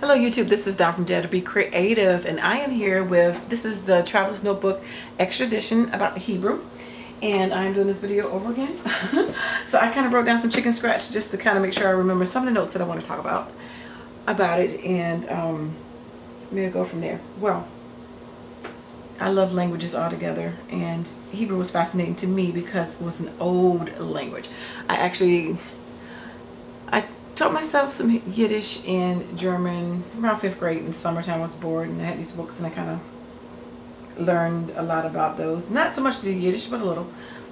Hello YouTube, this is Dawn from DaretoBeCreative, and I am here with, this is the Traveler's Notebook Extra Edition about Hebrew, and I'm doing this video over again. So I kind of wrote down some chicken scratch just to kind of make sure I remember some of the notes that I want to talk about it, and maybe go from there. Well, I love languages altogether, and Hebrew was fascinating to me because it was an old language. I taught myself some Yiddish and German around 5th grade. In the summertime I was bored and I had these books, and I kind of learned a lot about those. Not so much the Yiddish, but a little.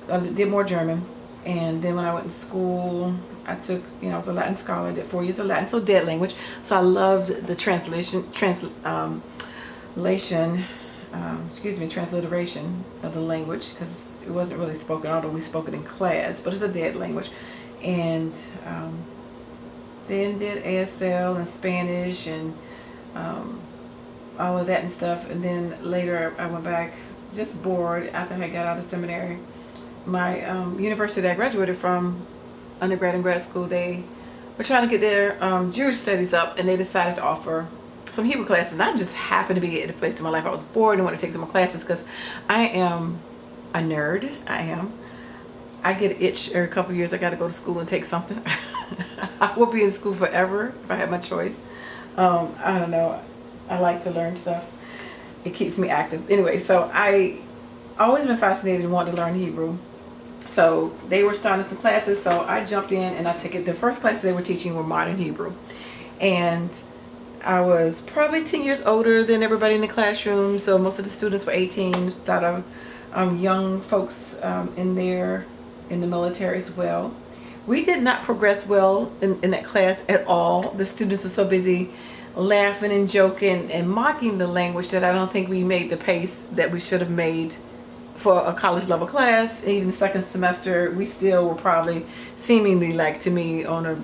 I did more German. And then when I went to school, I took, I was a Latin scholar. I did 4 years of Latin, so dead language. So I loved the transliteration of the language, because it wasn't really spoken, although we spoke it in class, but it's a dead language. And then did ASL and Spanish and all of that and stuff. And then later I went back just bored after I got out of seminary. My university that I graduated from, undergrad and grad school, they were trying to get their Jewish studies up, and they decided to offer some Hebrew classes. And I just happened to be at a place in my life I was bored and wanted to take some more classes, because I am a nerd. I get an itch every couple of years. I got to go to school and take something. I will be in school forever if I had my choice. I don't know. I like to learn stuff. It keeps me active. Anyway, so I always been fascinated and wanted to learn Hebrew. So they were starting some classes, so I jumped in and I took it. The first classes they were teaching were modern Hebrew. And I was probably 10 years older than everybody in the classroom, so most of the students were 18. A lot of young folks in the military as well. We did not progress well in that class at all. The students were so busy laughing and joking and mocking the language that I don't think we made the pace that we should have made for a college level class. And even the second semester, we still were probably seemingly, like, to me, on a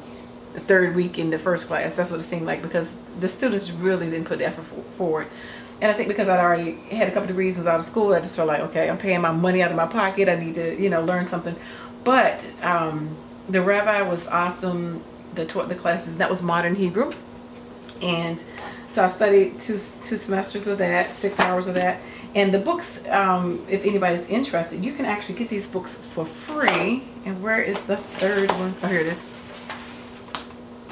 third week in the first class. That's what it seemed like, because the students really didn't put the effort forward. And I think because I'd already had a couple degrees, was out of school, I just felt like, okay, I'm paying my money out of my pocket. I need to, learn something. But the rabbi was awesome that taught the classes. That was modern Hebrew. And so I studied two semesters of that, 6 hours of that. And the books, if anybody's interested, you can actually get these books for free. And where is the third one? Oh, here it is.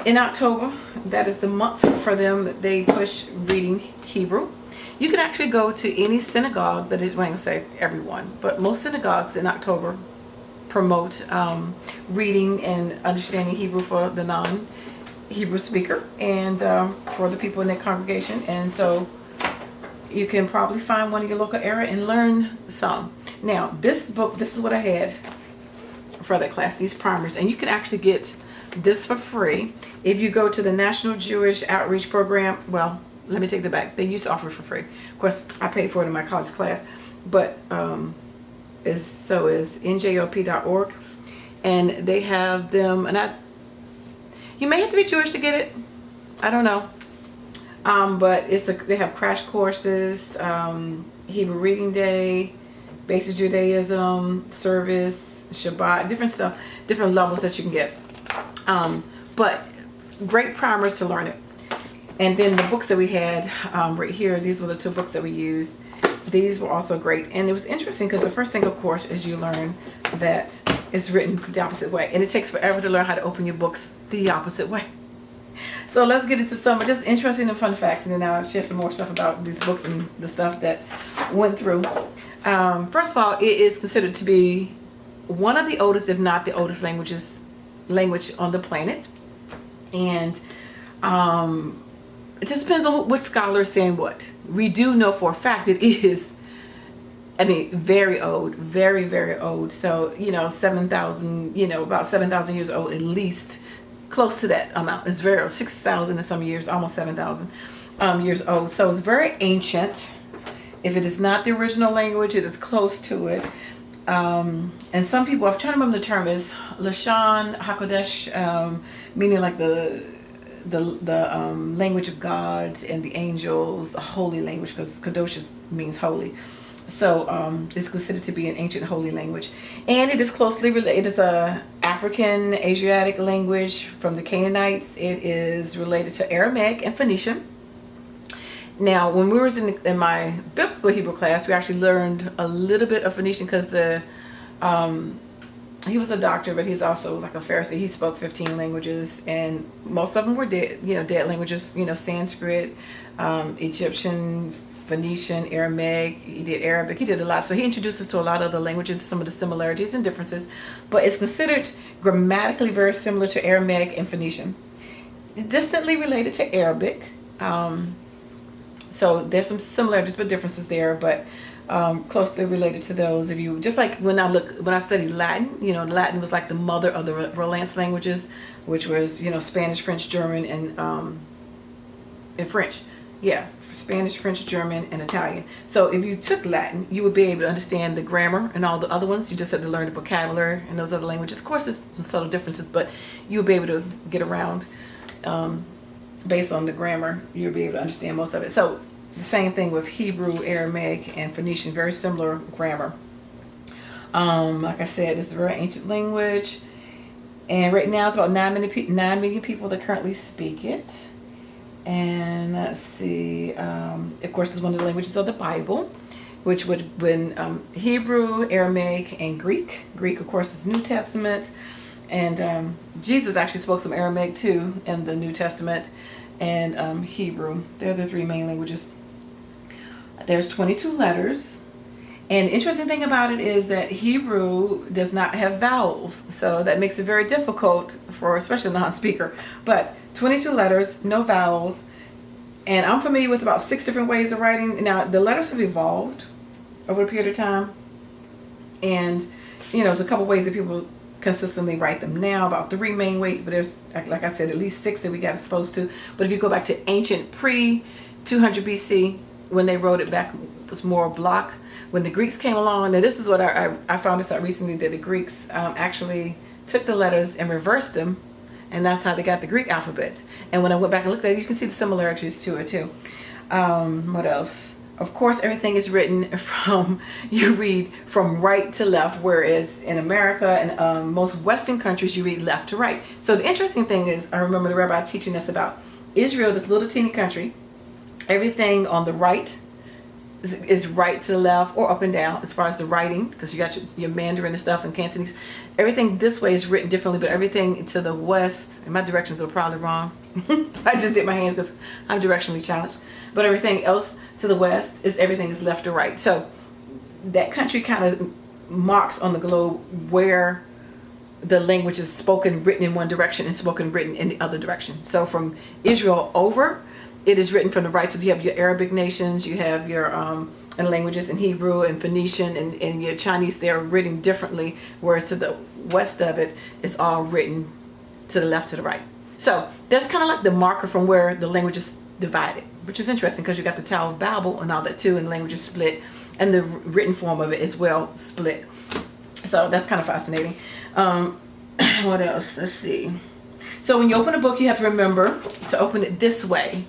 In October, that is the month for them that they push reading Hebrew. You can actually go to any synagogue that is, well, I'm going to say everyone, but most synagogues in October promote reading and understanding Hebrew for the non-Hebrew speaker, and for the people in their congregation. And so you can probably find one in your local area and learn some. Now, this book, this is what I had for that class, these primers, and you can actually get this for free if you go to the National Jewish Outreach Program. Well, let me take that back. They used to offer it for free. Of course, I paid for it in my college class, but is njop.org, and they have them, and you may have to be Jewish to get it. I don't know, but they have crash courses, Hebrew Reading Day, Basic Judaism, Service, Shabbat, different stuff, different levels that you can get. But great primers to learn it. And then the books that we had right here, these were the 2 books that we used. These were also great. And it was interesting because the first thing, of course, is you learn that it's written the opposite way. And it takes forever to learn how to open your books the opposite way. So let's get into some just interesting and fun facts. And then I'll share some more stuff about these books and the stuff that went through. First of all, it is considered to be one of the oldest, if not the oldest language on the planet. And it just depends on which scholar is saying what. We do know for a fact it is, very old, very, very old. So, 7,000, about 7,000 years old, at least, close to that amount. It's very old, 6,000 in some years, almost 7,000 years old. So it's very ancient. If it is not the original language, it is close to it. And some people, I'm trying to remember the term, is Lashon HaKodesh, meaning like the language of God and the angels, a holy language, because Kadosh means holy. So it's considered to be an ancient holy language, and it is closely related. It is a African Asiatic language from the Canaanites. It is related to Aramaic and Phoenician. Now, when we was in my biblical Hebrew class, we actually learned a little bit of Phoenician because he was a doctor, but he's also like a Pharisee. He spoke 15 languages, and most of them were dead languages. Sanskrit, Egyptian, Phoenician, Aramaic. He did Arabic. He did a lot. So he introduced us to a lot of other languages, some of the similarities and differences. But it's considered grammatically very similar to Aramaic and Phoenician. Distantly related to Arabic. So there's some similarities but differences there, but closely related to those. If you just like when I studied Latin, Latin was like the mother of the Romance languages, which was Spanish, French, German, and French. Yeah, Spanish, French, German, and Italian. So if you took Latin, you would be able to understand the grammar and all the other ones. You just had to learn the vocabulary in those other languages. Of course, there's some subtle differences, but you'll be able to get around based on the grammar. You'll be able to understand most of it. So the same thing with Hebrew, Aramaic, and Phoenician. Very similar grammar. Like I said, it's a very ancient language. And right now it's about 9 million people that currently speak it. And let's see, of course, it's one of the languages of the Bible, which would have been Hebrew, Aramaic, and Greek. Greek, of course, is New Testament. And Jesus actually spoke some Aramaic too in the New Testament, and Hebrew. They're the three main languages. There's 22 letters. And the interesting thing about it is that Hebrew does not have vowels. So that makes it very difficult for especially a non-speaker. But 22 letters, no vowels. And I'm familiar with about 6 different ways of writing. Now, the letters have evolved over a period of time. And, there's a couple ways that people consistently write them now, about 3 main ways. But there's, like I said, at least 6 that we got exposed to. But if you go back to ancient pre-200 BC, when they wrote it back, it was more block. When the Greeks came along, now this is what I found this out recently, that the Greeks actually took the letters and reversed them, and that's how they got the Greek alphabet. And when I went back and looked at it, you can see the similarities to it too. What else? Of course, everything is written you read from right to left, whereas in America and most Western countries, you read left to right. So the interesting thing is, I remember the rabbi teaching us about Israel, this little teeny country. Everything on the right is right to the left or up and down as far as the writing, because you got your Mandarin and stuff and Cantonese. Everything this way is written differently, but everything to the west, and my directions are probably wrong. I just did my hands because I'm directionally challenged. But everything else to the west everything is left to right. So that country kind of marks on the globe where the language is spoken, written in one direction, and spoken, written in the other direction. So from Israel over, it is written from the right. So you have your Arabic nations, you have your and languages in Hebrew and Phoenician and your Chinese. They are written differently, whereas to the west of it, it's all written to the left to the right. So that's kind of like the marker from where the language is divided, which is interesting because you got the Tower of Babel and all that too, and the language is split, and the written form of it is well split. So that's kind of fascinating. What else? Let's see. So when you open a book, you have to remember to open it this way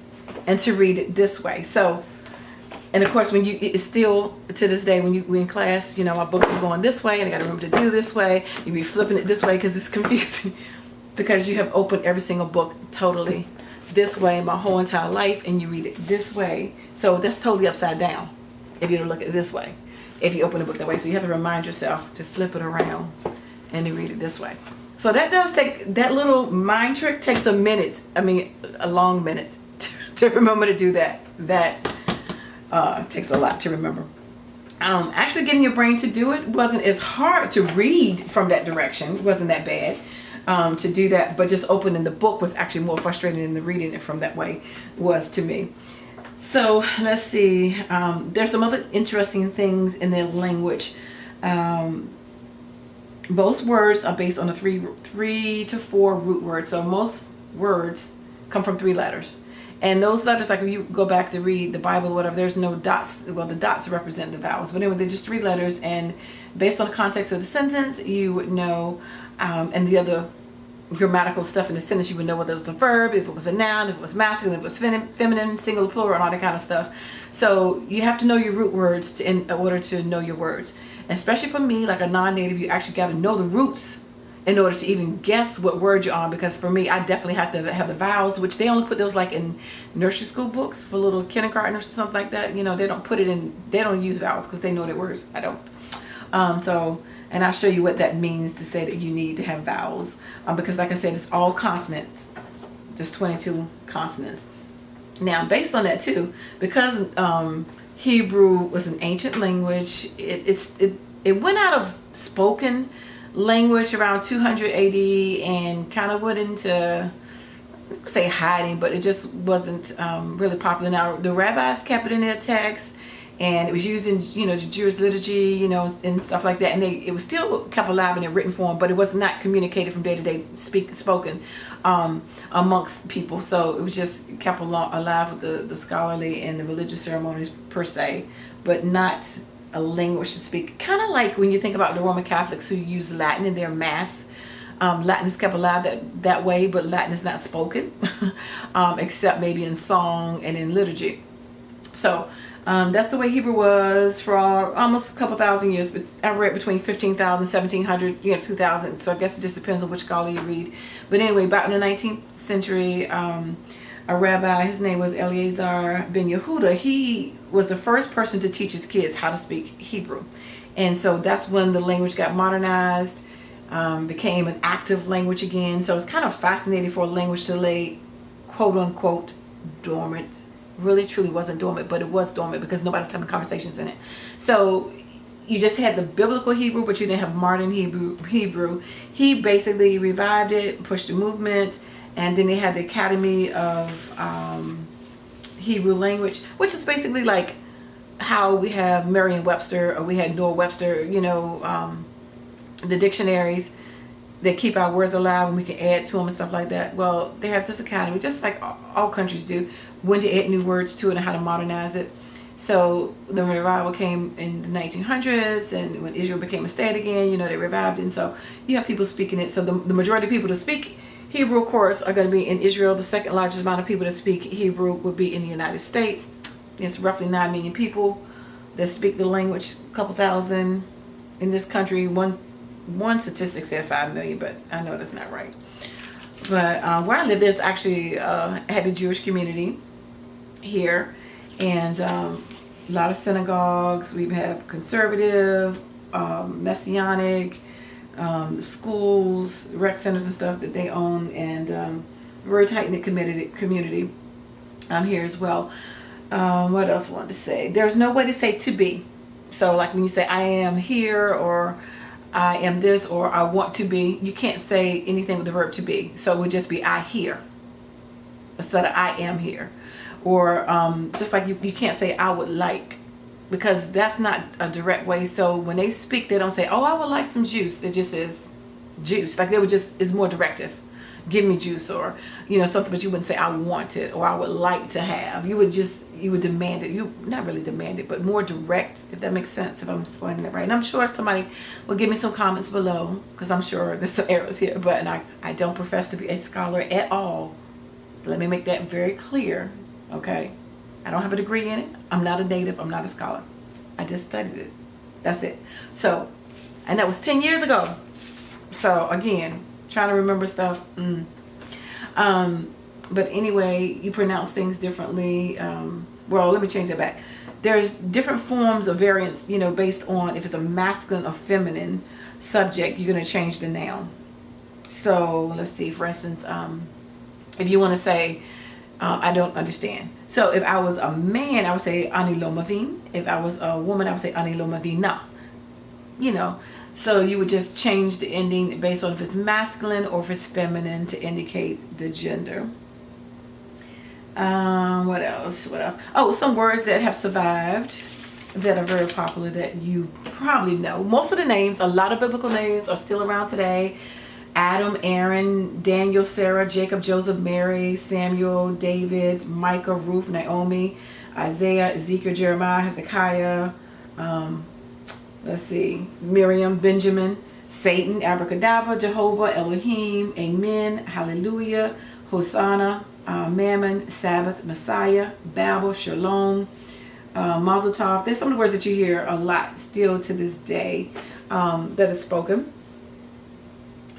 and to read it this way. So, and of course, when it's still to this day, when we in class, my book is going this way, and I got to remember to do this way. You be flipping it this way because it's confusing, because you have opened every single book totally this way my whole entire life, and you read it this way. So that's totally upside down if you don't look at it this way, if you open the book that way. So you have to remind yourself to flip it around and to read it this way. So that does take, that little mind trick takes a minute, a long minute to remember to do that. That takes a lot to remember. Actually getting your brain to do it wasn't as hard to read from that direction. It wasn't that bad to do that, but just opening the book was actually more frustrating than the reading it from that way was to me. So let's see. There's some other interesting things in their language. Most words are based on a 3 to 4 root words. So most words come from 3 letters. And those letters, like if you go back to read the Bible or whatever, there's no dots. Well, the dots represent the vowels. But anyway, they're just 3 letters. And based on the context of the sentence, you would know, and the other grammatical stuff in the sentence, you would know whether it was a verb, if it was a noun, if it was masculine, if it was feminine, singular, plural, and all that kind of stuff. So you have to know your root words in order to know your words. And especially for me, like a non-native, you actually got to know the roots in order to even guess what word you're on. Because for me, I definitely have to have the vowels, which they only put those like in nursery school books for little kindergartners or something like that. You know, they don't put it in, they don't use vowels because they know their words. I don't. And I'll show you what that means to say that you need to have vowels. Because like I said, it's all consonants, just 22 consonants. Now, based on that too, because Hebrew was an ancient language, it went out of spoken language around 200 AD and kind of went into, say, hiding, but it just wasn't really popular. Now, the rabbis kept it in their text, and it was used in, you know, the Jewish liturgy, you know, and stuff like that. And it was still kept alive in a written form, but it was not communicated from day to day, spoken amongst people. So it was just kept alive with the scholarly and the religious ceremonies per se, but not a language to speak. Kind of like when you think about the Roman Catholics who use Latin in their mass. Latin is kept alive that way, but Latin is not spoken, except maybe in song and in liturgy. So that's the way Hebrew was for almost a couple thousand years. But I read between 15,000, 1,700, 2,000. So I guess it just depends on which scholar you read. But anyway, back in the 19th century, a rabbi, his name was Eleazar ben Yehuda. He was the first person to teach his kids how to speak Hebrew. And so that's when the language got modernized, became an active language again. So it's kind of fascinating for a language to lay, quote unquote, dormant. Really truly wasn't dormant, but it was dormant because nobody was having conversations in it. So you just had the biblical Hebrew, but you didn't have modern Hebrew. He basically revived it, pushed the movement, and then they had the Academy of Hebrew Language, which is basically like how we have Merriam-Webster or we had Noah Webster, you know, the dictionaries that keep our words alive and we can add to them and stuff like that. Well, they have this academy, just like all countries do, when to add new words to it and how to modernize it. So the revival came in the 1900s, and when Israel became a state again, you know, they revived it. And so you have people speaking it. So the majority of people to speak Hebrew, of course, are going to be in Israel. The second largest amount of people that speak Hebrew would be in the United States. It's roughly 9 million people that speak the language. A couple thousand in this country. One statistic said 5 million, but I know that's not right. But where I live, there's actually a heavy Jewish community here, and a lot of synagogues. We have conservative, messianic, schools, rec centers and stuff that they own, and very tight-knit community here as well. What else I wanted to say? There's no way to say to be. So like when you say I am here, or I am this, or I want to be, you can't say anything with the verb to be. So it would just be I hear instead of I am here. Or just like you can't say I would like, because that's not a direct way. So when they speak, they don't say, oh, I would like some juice. It just is juice. Like they would just, it's more directive. Give me juice, or, you know, something, but you wouldn't say I want it or I would like to have. You would demand it. You not really demand it, but more direct, if that makes sense, if I'm explaining it right. And I'm sure somebody will give me some comments below, because I'm sure there's some errors here, but I don't profess to be a scholar at all. So let me make that very clear, okay? I don't have a degree in it. I'm not a native. I'm not a scholar. I just studied it. That's it. So, and that was 10 years ago. So again, trying to remember stuff. But anyway, you pronounce things differently. Well, let me change that back. There's different forms of variance, you know, based on if it's a masculine or feminine subject, you're going to change the noun. So let's see, for instance, if you want to say, I don't understand. So if I was a man, I would say ani lo mavin. If I was a woman, I would say ani lo mavina. You know, so you would just change the ending based on if it's masculine or if it's feminine to indicate the gender. What else? Oh, some words that have survived that are very popular that you probably know. Most of the names, a lot of biblical names, are still around today. Adam, Aaron, Daniel, Sarah, Jacob, Joseph, Mary, Samuel, David, Micah, Ruth, Naomi, Isaiah, Ezekiel, Jeremiah, Hezekiah, let's see, Miriam, Benjamin. Satan, abracadabra, Jehovah, Elohim, amen, hallelujah, Hosanna, Mammon, Sabbath, Messiah, Babel, Shalom, Mazel Tov. There's some of the words that you hear a lot still to this day that is spoken,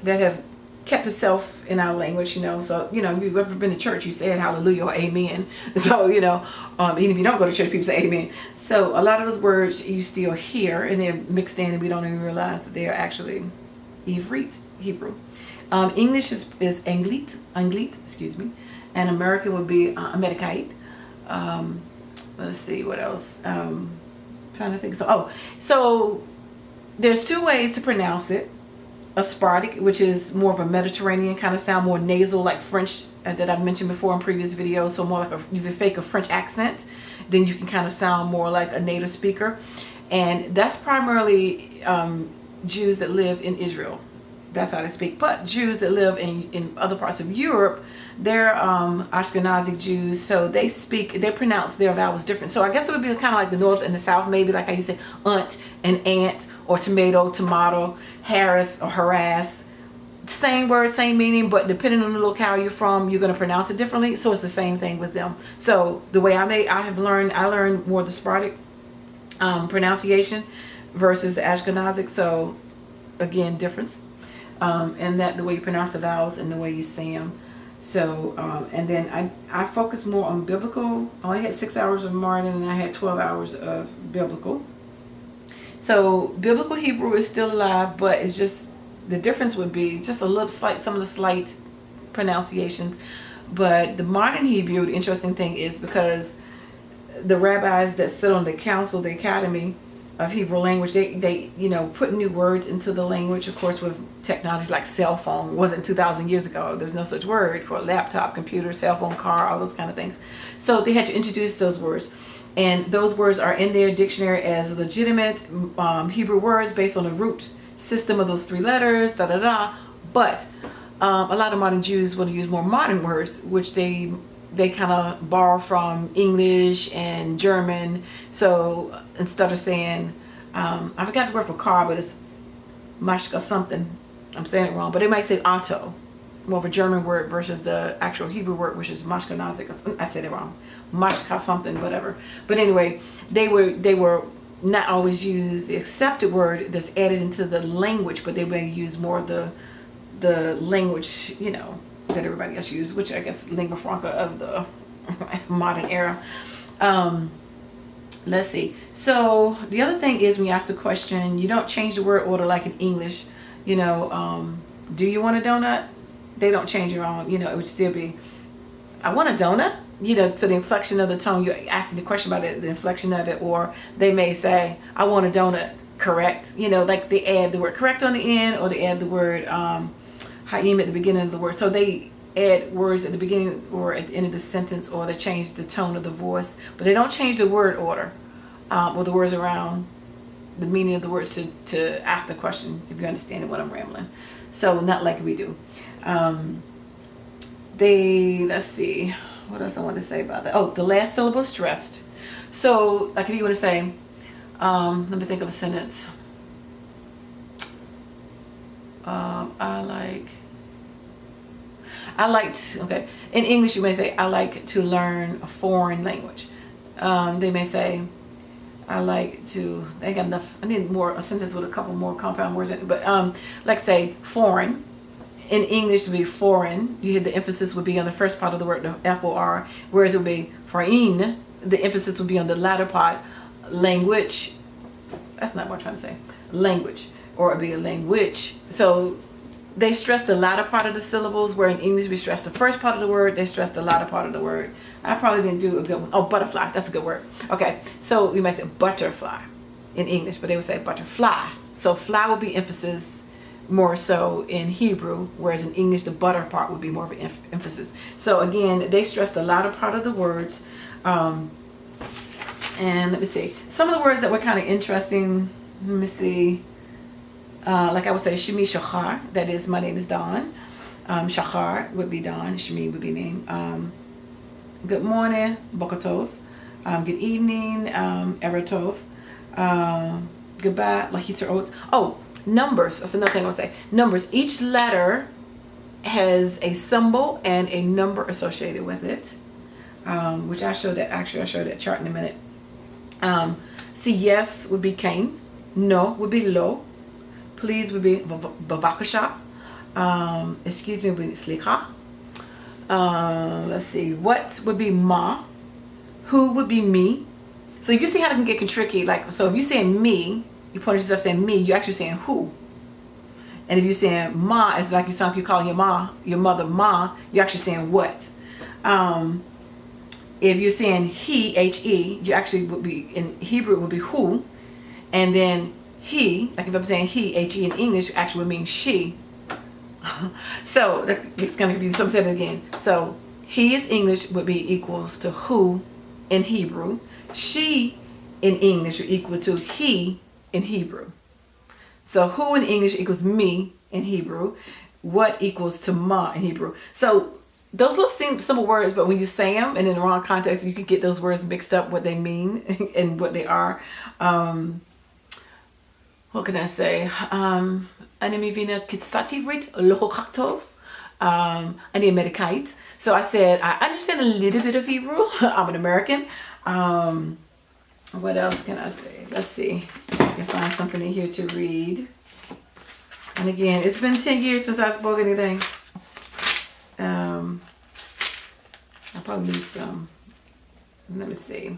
that have kept itself in our language, you know. So, you know, you've ever been to church, you said hallelujah or amen. So, you know, even if you don't go to church, people say amen. So a lot of those words you still hear, and they're mixed in, and we don't even realize that they are actually Ivrit, Hebrew. English is Anglit, excuse me. And American would be Amerikait. Let's see, what else? Trying to think. So there's two ways to pronounce it. Sephardic, which is more of a Mediterranean kind of sound, more nasal, like French that I've mentioned before in previous videos. So more like you can fake a French accent, then you can kind of sound more like a native speaker. And that's primarily Jews that live in Israel. That's how they speak. But Jews that live in other parts of Europe, they're Ashkenazi Jews, so they pronounce their vowels different. So I guess it would be kind of like the North and the South, maybe like how you say aunt and ant, or tomato, tomato, Harris or harass. Same word, same meaning, but depending on the locale you're from, you're going to pronounce it differently. So it's the same thing with them. So the way I learned more the Sephardic pronunciation versus the Ashkenazic. So again, difference. And that the way you pronounce the vowels and the way you say them. So, and then I focus more on biblical. I only had 6 hours of Martin, and I had 12 hours of biblical. So biblical Hebrew is still alive, but it's just, the difference would be just a little slight, some of the slight pronunciations. But the modern Hebrew, the interesting thing is, because the rabbis that sit on the council, the Academy of Hebrew language, they you know, put new words into the language. Of course, with technology like cell phone, it wasn't 2,000 years ago. There's no such word for a laptop, computer, cell phone, car, all those kind of things. So they had to introduce those words, and those words are in their dictionary as legitimate Hebrew words based on the root system of those three letters, But a lot of modern Jews want to use more modern words, which they kind of borrow from English and German. So instead of saying, I forgot the word for car, but it's mashka something. I'm saying it wrong, but they might say auto, more of a German word versus the actual Hebrew word, which is mashkenazic. I said it wrong. Mashka something, whatever. But anyway, they were not always use the accepted word that's added into the language, but they may use more of the language, you know, that everybody else uses, which I guess lingua franca of the modern era. Let's see. So the other thing is, when you ask the question, you don't change the word order like in English. You know, do you want a donut? They don't change it on. You know, it would still be, I want a donut. You know, so the inflection of the tone, you're asking the question about it, the inflection of it, or they may say, I want a donut, correct? You know, like they add the word correct on the end, or they add the word Haim at the beginning of the word. So they add words at the beginning or at the end of the sentence, or they change the tone of the voice, but they don't change the word order or the words around the meaning of the words to ask the question, if you understand what I'm rambling. So not like we do. Let's see, what else I want to say about that. Oh, the last syllable is stressed. So like if you want to say, let me think of a sentence. Okay, in English you may say, I like to learn a foreign language. They may say, they got enough, I need a sentence with a couple more compound words in it, but like say foreign. In English, would be foreign. You hear the emphasis would be on the first part of the word, the F-O-R, whereas it would be foreign, the emphasis would be on the latter part, language. That's not what I'm trying to say. Language, or it would be a language. So they stress the latter part of the syllables, where in English we stress the first part of the word, they stress the latter part of the word. I probably didn't do a good one. Oh, butterfly, that's a good word. Okay, so we might say butterfly in English, but they would say butterfly. So fly would be emphasis more so in Hebrew, whereas in English the butter part would be more of an emphasis. So again, they stress the latter part of the words. And let me see, some of the words that were kind of interesting. Let me see. Like I would say Shemi Shachar, that is, my name is Dawn. Shachar would be Dawn, Shemi would be name. Good morning, Boker Tov. Good evening, Erev Tov. Goodbye, Lahiter Oats. Oh, Numbers, that's another thing I'll say. Numbers, each letter has a symbol and a number associated with it, which I'll show that chart in a minute. See, yes would be Cain, no would be lo, please would be bavakasha, excuse me would be slicha. Let's see, what would be ma, who would be me. So you can see how it can get tricky. Like, so if you're saying me, you point yourself saying me, you're actually saying who. And if you're saying ma, it's like you call your mother ma, you're actually saying what. If you're saying he, H-E, you actually would be, in Hebrew, it would be who. And then he, like if I'm saying he, H-E in English, actually would mean she. So it's going to be, so I'm saying it again. So he is English would be equals to who in Hebrew. She in English would equal to he in Hebrew. So who in English equals me in Hebrew. What equals to ma in Hebrew. So those little simple words, but when you say them and in the wrong context, you can get those words mixed up, what they mean and what they are. What can I say? Ani mivina kitsativrit lochokaktov. Ani Amerikait. So I said, I understand a little bit of Hebrew. I'm an American. What else can I say? Let's see. I can find something in here to read. And again, it's been 10 years since I spoke anything. I'll probably need some. Let me see.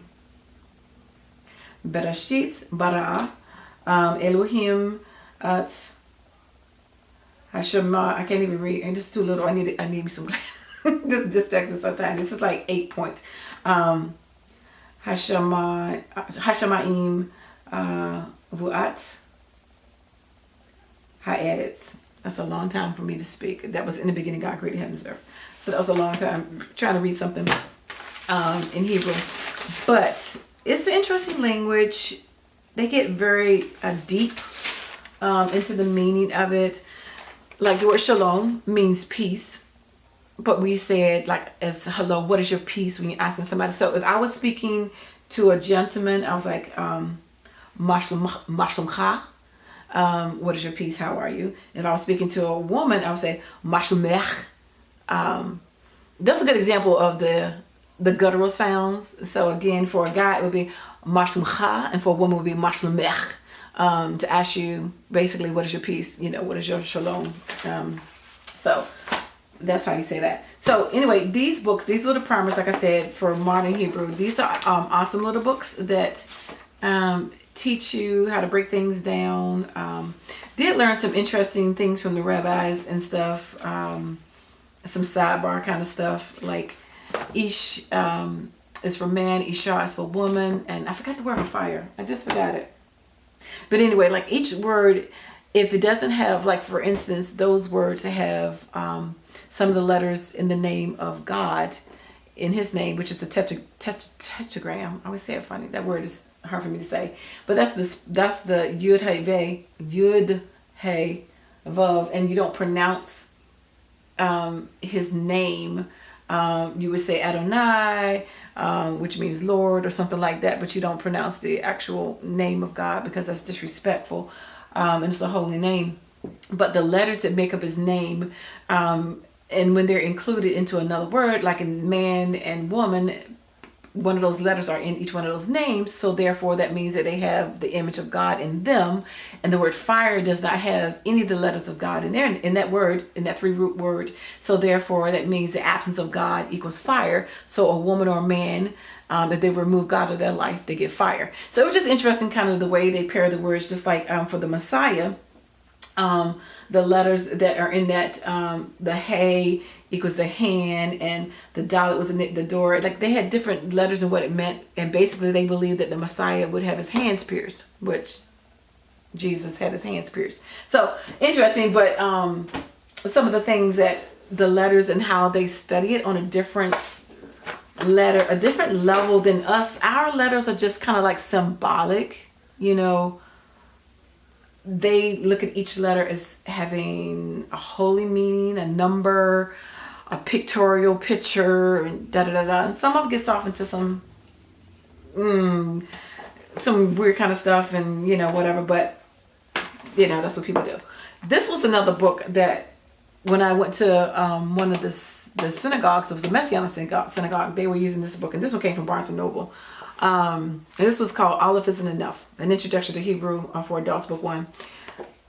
Bereshit bara Elohim at Hashema. I can't even read. And this is too little. I need me some. This text is so tiny. This is like 8 points. Hashemaim vuat ha'eretz. That's a long time for me to speak. That was in the beginning, God created heaven and earth. So that was a long time trying to read something in Hebrew. But it's an interesting language. They get very deep into the meaning of it. Like the word shalom means peace. But we said like as hello, what is your peace when you're asking somebody? So if I was speaking to a gentleman, I was like, Mashlumcha. What is your peace? How are you? And if I was speaking to a woman, I would say Mashlumech. That's a good example of the guttural sounds. So again, for a guy, it would be Mashlumcha, and for a woman, it would be Mashlumech. To ask you basically, what is your peace? You know, what is your shalom? So that's how you say that. So anyway, these books, these were the primers, like I said, for modern Hebrew. These are awesome little books that teach you how to break things down. Did learn some interesting things from the rabbis and stuff. Some sidebar kind of stuff, like Ish is for man, Isha is for woman, and I forgot the word for fire. I just forgot it. But anyway, like each word, if it doesn't have, like for instance, those words have some of the letters in the name of God, in his name, which is the tetragram. I always say it funny. That word is hard for me to say. But that's the Yud Hey Vav, and you don't pronounce his name. You would say Adonai, which means Lord or something like that, but you don't pronounce the actual name of God because that's disrespectful. And it's a holy name. But the letters that make up his name, and when they're included into another word, like in man and woman, one of those letters are in each one of those names. So therefore that means that they have the image of God in them. And the word fire does not have any of the letters of God in there, in that word, in that 3-root word. So therefore that means the absence of God equals fire. So a woman or a man, if they remove God out of their life, they get fire. So it was just interesting kind of the way they pair the words, just like for the Messiah, the letters that are in that, the hey equals the hand, and the dalet was the door. Like they had different letters and what it meant. And basically they believed that the Messiah would have his hands pierced, which Jesus had his hands pierced. So interesting, but some of the things that the letters and how they study it on a different level than us. Our letters are just kind of like symbolic, you know. They look at each letter as having a holy meaning, a number, a pictorial picture, and da-da-da-da. And some of it gets off into some weird kind of stuff and, you know, whatever. But you know, that's what people do. This was another book that when I went to one of the synagogues, it was a Messianic synagogue, they were using this book, and this one came from Barnes & Noble. And this was called Olive Isn't Enough, an introduction to Hebrew for adults, book 1.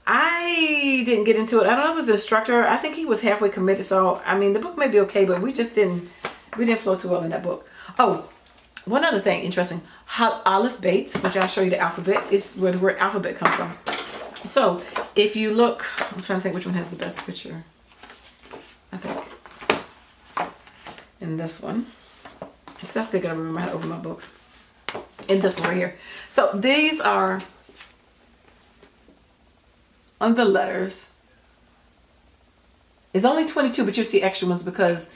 I didn't get into it. I don't know if it was the instructor. I think he was halfway committed. So, I mean, the book may be okay, but we didn't flow too well in that book. Oh, one other thing interesting. How Aleph Bet, which I'll show you the alphabet, is where the word alphabet comes from. So, if you look, I'm trying to think which one has the best picture. I think in this one. I still gotta remember how to open my books. In this one right here. So, these are on the letters. It's only 22, but you'll see extra ones because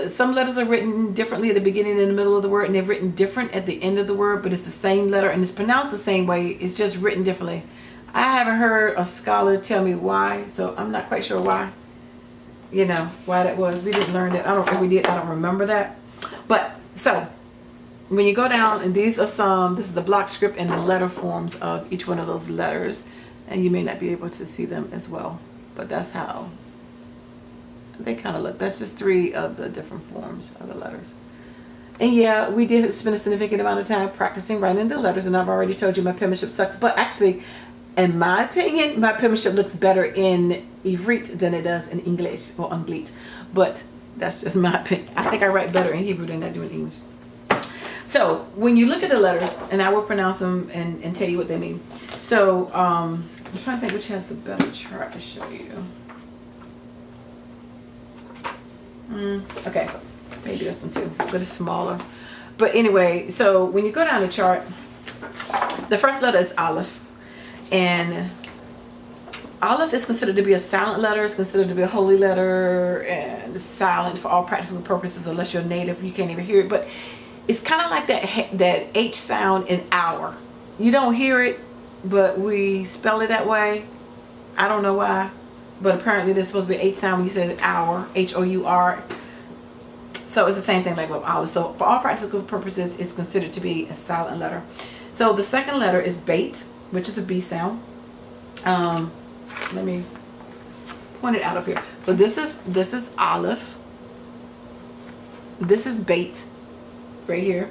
some letters are written differently at the beginning and in the middle of the word, and they're written different at the end of the word, but it's the same letter and it's pronounced the same way. It's just written differently. I haven't heard a scholar tell me why, so I'm not quite sure why. You know, why that was. We didn't learn that. I don't know if we did. I don't remember that. But so when you go down, and these are this is the block script and the letter forms of each one of those letters. And you may not be able to see them as well, but that's how they kind of look. That's just 3 of the different forms of the letters. And yeah, we did spend a significant amount of time practicing writing the letters, and I've already told you my penmanship sucks. But actually, in my opinion, my penmanship looks better in Ivrit than it does in English or Anglit. But that's just my opinion. I think I write better in Hebrew than I do in English. So when you look at the letters, and I will pronounce them and tell you what they mean. So I'm trying to think which has the better chart to show you. Okay, maybe this one too, but it's smaller. But anyway, so when you go down the chart, the first letter is Aleph, and Aleph is considered to be a silent letter. It's considered to be a holy letter, and it's silent for all practical purposes unless you're native. You can't even hear it, but it's kind of like that H sound in hour. You don't hear it, but we spell it that way. I don't know why, but apparently there's supposed to be H sound when you say hour, H-O-U-R. So it's the same thing like with Aleph. So for all practical purposes, it's considered to be a silent letter. So the second letter is Bet, which is a B sound. Let me point it out up here. So this is Aleph. This is Bet, right here.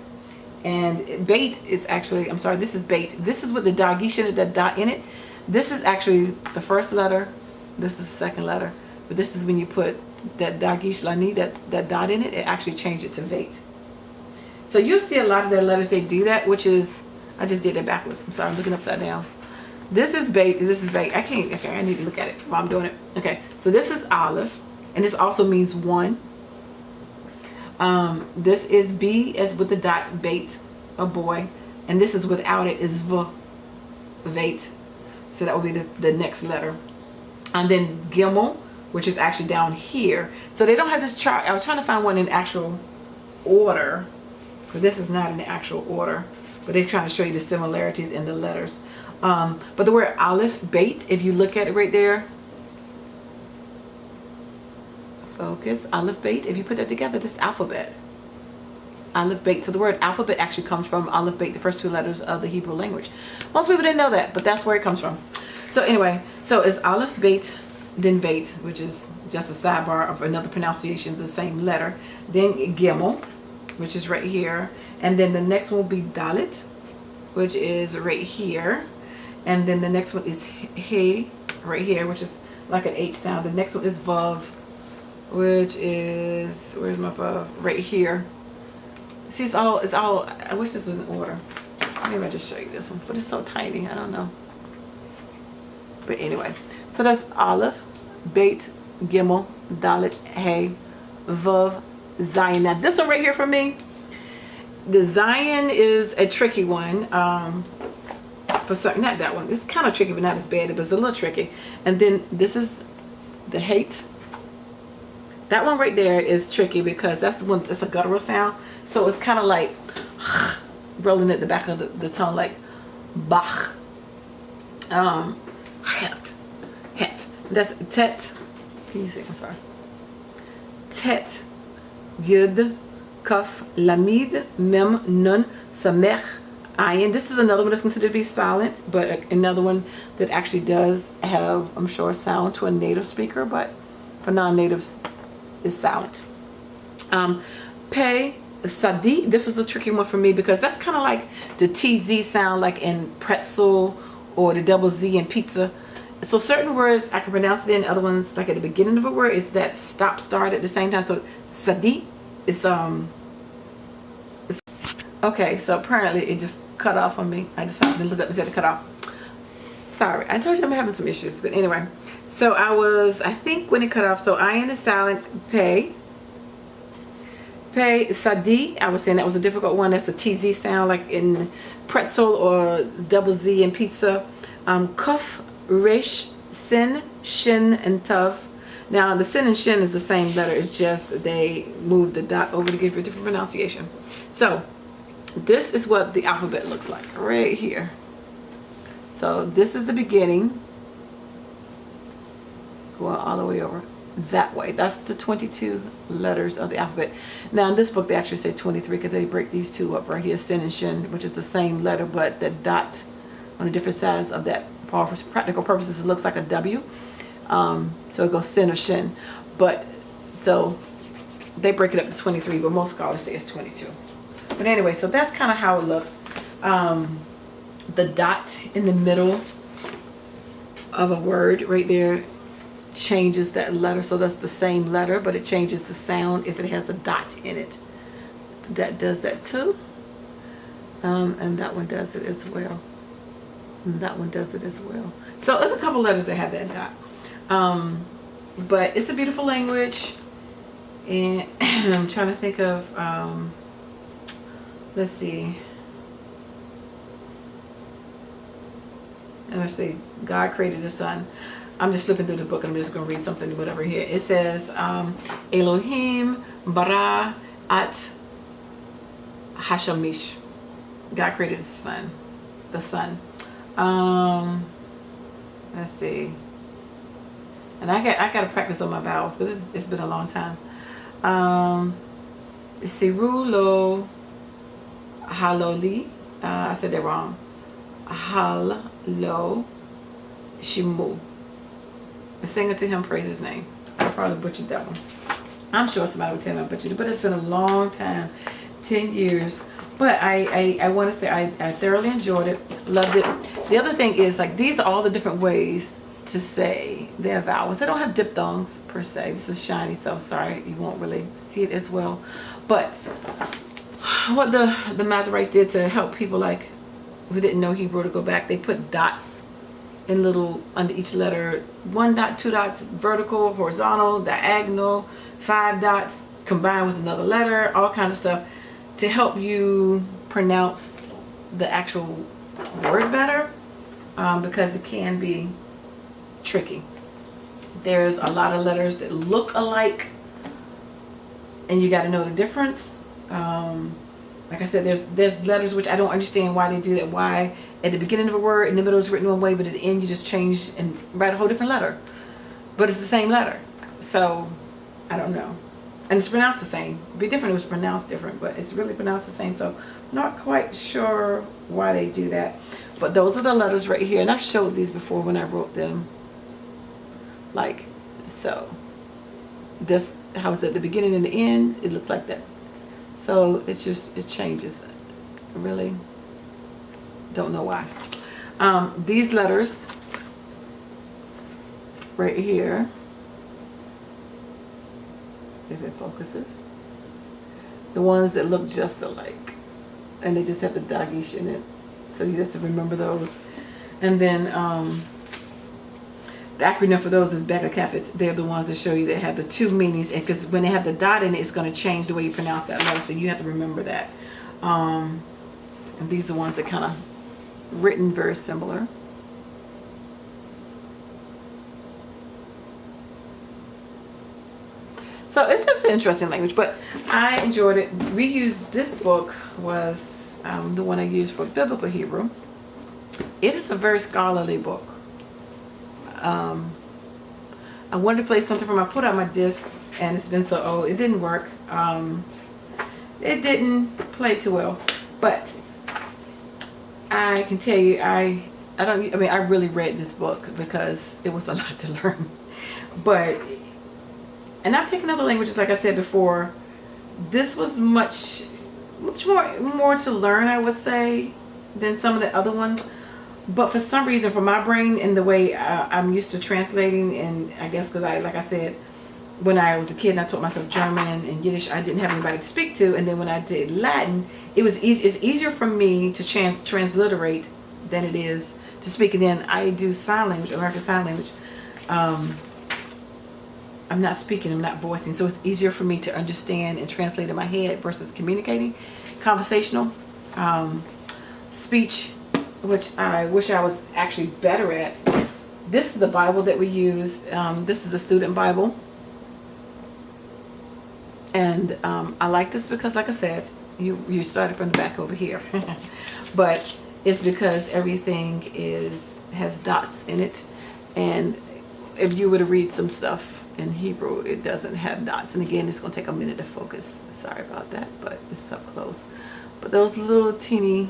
And Bet is actually, I'm sorry, this is Bet. This is with the dagish in it, that dot in it. This is actually the first letter. This is the second letter. But this is when you put that dagish lani, that dot in it, it actually changed it to Bet. So you'll see a lot of their letters, they do that, which is, I just did it backwards. I'm sorry, I'm looking upside down. This is Bet, this is Bet. I need to look at it while I'm doing it. Okay, so this is Aleph, and this also means one. This is B as with the dot, Bet, a boy, and this is without it is V, Veit. So that will be the next letter. And then Gimel, which is actually down here. So they don't have this chart. I was trying to find one in actual order, but this is not in the actual order, but they're trying to show you the similarities in the letters. But the word Aleph, Bet, if you look at it right there, focus, Aleph, Bet, if you put that together, this alphabet. Aleph, Bet. So the word alphabet actually comes from Aleph, Bet, the first 2 letters of the Hebrew language. Most people didn't know that, but that's where it comes from. So anyway, so it's Aleph, Bet, then Bet, which is just a sidebar of another pronunciation of the same letter. Then Gimel, which is right here. And then the next one will be Dalet, which is right here. And then the next one is He, right here, which is like an H sound. The next one is Vav, which is, where's my Vav? Right here. See, it's all, I wish this was in order. Maybe I'll just show you this one, but it's so tiny, I don't know. But anyway, so that's Aleph, Bet, Gimel, Dalet, He, Vav, Zayin. Now this one right here for me, the Zayin is a tricky one. For some, not that one. It's kind of tricky, but not as bad. But it's a little tricky. And then this is the Hate. That one right there is tricky because that's the one. It's a guttural sound, so it's kind of like rolling at the back of the tongue, like Bach. Het. That's Tet. Can you see? I'm sorry. Tet, Yud, Kaf, Lamid, Mem, Nun, Samech, Ayin. This is another one that's considered to be silent, but another one that actually does have, I'm sure, a sound to a native speaker, but for non-natives, it's silent. Pe Sadi. This is a tricky one for me because that's kind of like the TZ sound, like in pretzel or the double Z in pizza. So certain words I can pronounce it in, other ones, like at the beginning of a word, it's that stop start at the same time. So Sadi is okay. So apparently it just cut off on me. I just happened to look up and said it cut off. Sorry, I told you I'm having some issues, but anyway. So I think when it cut off, so Ayin is silent. Pe Sadi, I was saying that was a difficult one. That's a TZ sound, like in pretzel or double Z in pizza. Kuf, Resh, Sin, Shin, and Tav. Now the Sin and Shin is the same letter. It's just they moved the dot over to give you a different pronunciation. So this is what the alphabet looks like right here. So this is the beginning, going all the way over that way. That's the 22 letters of the alphabet. Now in this book they actually say 23 because they break these two up right here, Sin and Shin, which is the same letter, but the dot on the different sides of that, for practical purposes, it looks like a W. So it goes Sin or Shin. But so they break it up to 23, but most scholars say it's 22. But anyway, so that's kind of how it looks. The dot in the middle of a word right there changes that letter. So that's the same letter, but it changes the sound if it has a dot in it. That does that too. And that one does it as well. And that one does it as well. So there's a couple letters that have that dot. But it's a beautiful language. And I'm trying to think of, let's see. And let's see, God created the sun. I'm just flipping through the book and I'm just going to read something, whatever here. It says, Elohim bara at hashamish. God created the sun. The sun. Let's see. And I got to practice on my vowels because it's been a long time. Sirulo haloli. I said that wrong. Halo shimu. Sing it to him, praise his name. I probably butchered that one. I'm sure somebody would tell me I butchered it, but it's been a long time, 10 years. But I want to say I thoroughly enjoyed it, loved it. The other thing is, like, these are all the different ways to say their vowels. They don't have diphthongs per se. This is shiny, so sorry you won't really see it as well. But what the Masoretes did to help people like who didn't know Hebrew to go back, they put dots in little under each letter. 1 dot, 2 dots, vertical, horizontal, diagonal, 5 dots combined with another letter, all kinds of stuff to help you pronounce the actual word better, because it can be tricky. There's a lot of letters that look alike and you got to know the difference. Like I said, there's letters which I don't understand why they do that. Why at the beginning of a word, in the middle is written one way, but at the end you just change and write a whole different letter. But it's the same letter. So I don't know. And it's pronounced the same. It'd be different if it was pronounced different, but it's really pronounced the same. So I'm not quite sure why they do that. But those are the letters right here. And I've showed these before when I wrote them. Like so. This, how it's at the beginning and the end, it looks like that. So it changes. I really don't know why. These letters right here, if it focuses, the ones that look just alike, and they just have the dagish in it, so you just have to remember those. And then the acronym for those is Beka Kafet. They're the ones that show you that have the 2 meanings, and because when they have the dot in it, it's going to change the way you pronounce that letter, so you have to remember that. And these are the ones that kind of written very similar. So it's just an interesting language, but I enjoyed it. We used, this book was the one I used for Biblical Hebrew. It is a very scholarly book. I wanted to play something from, I put out my disc and it's been so old, it didn't work. It didn't play too well, but I can tell you, I mean, I really read this book because it was a lot to learn. But, and I've taken other languages, like I said before. This was much more to learn, I would say, than some of the other ones. But for some reason, for my brain and the way I'm used to translating, and I guess because like I said, when I was a kid and I taught myself German and Yiddish, I didn't have anybody to speak to. And then when I did Latin, it's easier for me to transliterate than it is to speak. And then I do sign language, American Sign Language. I'm not speaking, I'm not voicing, so it's easier for me to understand and translate in my head versus communicating. Conversational, speech, which I wish I was actually better at. This is the Bible that we use. This is the student Bible. And I like this because, like I said, you started from the back over here. But it's because everything has dots in it. And if you were to read some stuff in Hebrew, it doesn't have dots. And again, it's going to take a minute to focus. Sorry about that, but it's up close. But those little teeny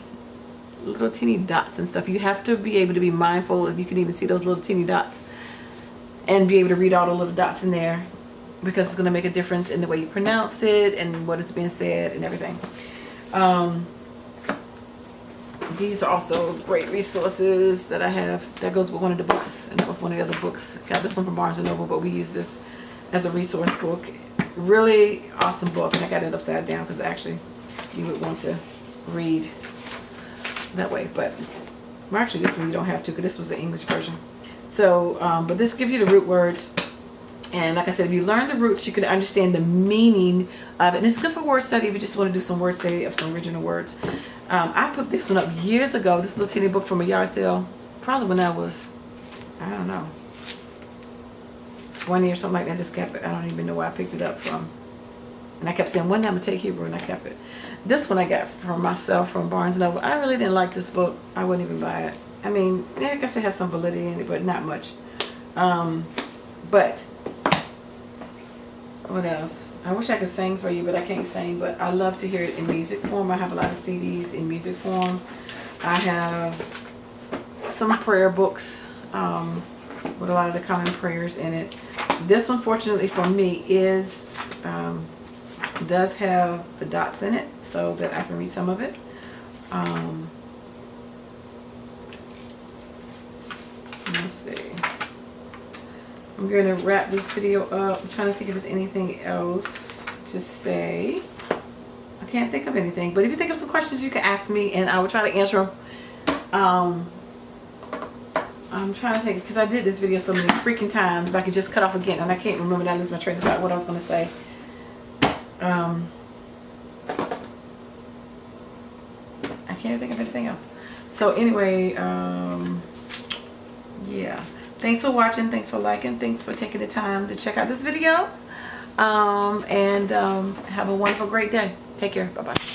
dots and stuff, you have to be able to be mindful if you can even see those little teeny dots and be able to read all the little dots in there, because it's going to make a difference in the way you pronounce it and what is being said and everything. These are also great resources that I have. That goes with one of the books, and that was one of the other books. Got this one from Barnes & Noble, but we use this as a resource book. Really awesome book, and I got it upside down because actually you would want to read that way. But well, actually this one you don't have to, because this was the English version. So, but this gives you the root words. And like I said, if you learn the roots, you can understand the meaning of it. And it's good for word study if you just want to do some word study of some original words. I put this one up years ago, this little teeny book from a yard sale, probably when I was, I don't know, 20 or something like that. I just kept it. I don't even know where I picked it up from. And I kept saying, one day I'm going to take Hebrew, and I kept it. This one I got for myself from Barnes & Noble. I really didn't like this book. I wouldn't even buy it. I mean, yeah, I guess it has some validity in it, but not much. But what else? I wish I could sing for you, but I can't sing. But I love to hear it in music form. I have a lot of CDs in music form. I have some prayer books with a lot of the common prayers in it. This one, fortunately for me, does have the dots in it so that I can read some of it. Let's see. I'm going to wrap this video up. I'm trying to think if there's anything else to say. I can't think of anything, but if you think of some questions, you can ask me and I will try to answer them. I'm trying to think, because I did this video so many freaking times, I could just cut off again, and I can't remember. Now I lose my train of thought what I was going to say. I can't think of anything else. So anyway, yeah. Thanks for watching. Thanks for liking. Thanks for taking the time to check out this video. And have a wonderful, great day. Take care. Bye-bye.